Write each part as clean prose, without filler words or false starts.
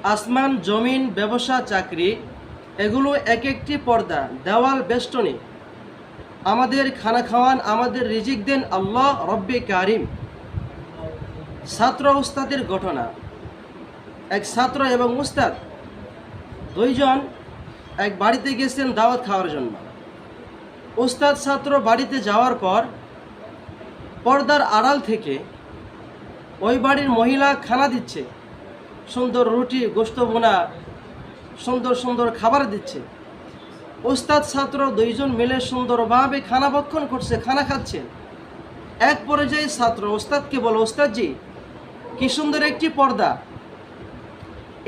আসমান, জমিন, ব্যবসা, চাকরি এগুলো এক একটি পর্দা, দেওয়াল, বেষ্টনী। আমাদের খানা খাওয়ান, আমাদের রিজিক দেন আল্লাহ রব্বে কারিম। ছাত্র উস্তাদের ঘটনা। এক ছাত্র এবং উস্তাদ দুইজন এক বাড়িতে গেছেন দাওয়াত খাওয়ার জন্য। উস্তাদ ছাত্র বাড়িতে যাওয়ার পর পর্দার আড়াল থেকে ওই বাড়ির মহিলা খানা দিচ্ছে, সুন্দর রুটি, গোশত বোনা, সুন্দর সুন্দর খাবার দিচ্ছে। উস্তাদ ছাত্র দুইজন মিলে সুন্দরভাবে খানা ভক্ষণ করছে, খানা খাচ্ছে। এক পর্যায়ে ছাত্র উস্তাদকে বলে, উস্তাদজি কি সুন্দর একটি পর্দা,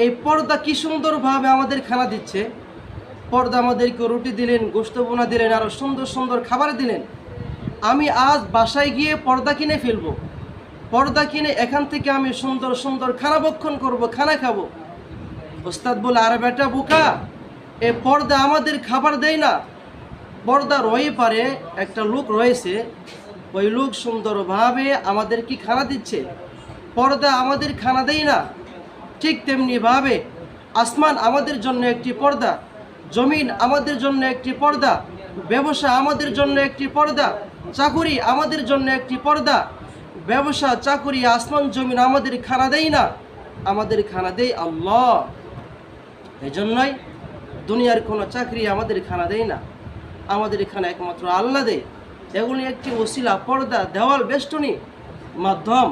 এই পর্দা কি সুন্দরভাবে আমাদের খানা দিচ্ছে। পর্দা আমাদেরকে রুটি দিলেন, গোশত বোনা দিলেন, আরও সুন্দর সুন্দর খাবার দিলেন। আমি আজ বাসায় গিয়ে পর্দা কিনে ফেলবো, পর্দা কিনে এখান থেকে আমি সুন্দর সুন্দর খানা ভক্ষণ করবো, খানা খাবো। ওস্তাদ বলে, আরে বেটা বোকা, এ পর্দা আমাদের খাবার দেয় না। পর্দা রয়ে পারে, একটা লোক রয়েছে, ওই লোক সুন্দরভাবে আমাদের কি খানা দিচ্ছে, পর্দা আমাদের খানা দেয় না। ঠিক তেমনিভাবে আসমান আমাদের জন্য একটি পর্দা, জমিন আমাদের জন্য একটি পর্দা, ব্যবসা আমাদের জন্য একটি পর্দা, চাকুরি আমাদের জন্য একটি পর্দা। ব্যবসা, চাকুরি, আসমান, জমিন আমাদের খানা দেয় না, আমাদের খানা দেয় আল্লাহ। এই জন্যই দুনিয়ার কোনো চাকরি আমাদের খানা দেয় না, আমাদের খানা একমাত্র আল্লাহ দেয়। এগুলি একটি ওসিলা, পর্দা, দেওয়াল, বেষ্টনী, মাধ্যম।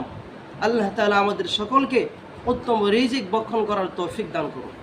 আল্লাহ তাআলা আমাদের সকলকে উত্তম রিজিক বক্ষণ করার তৌফিক দান করুন।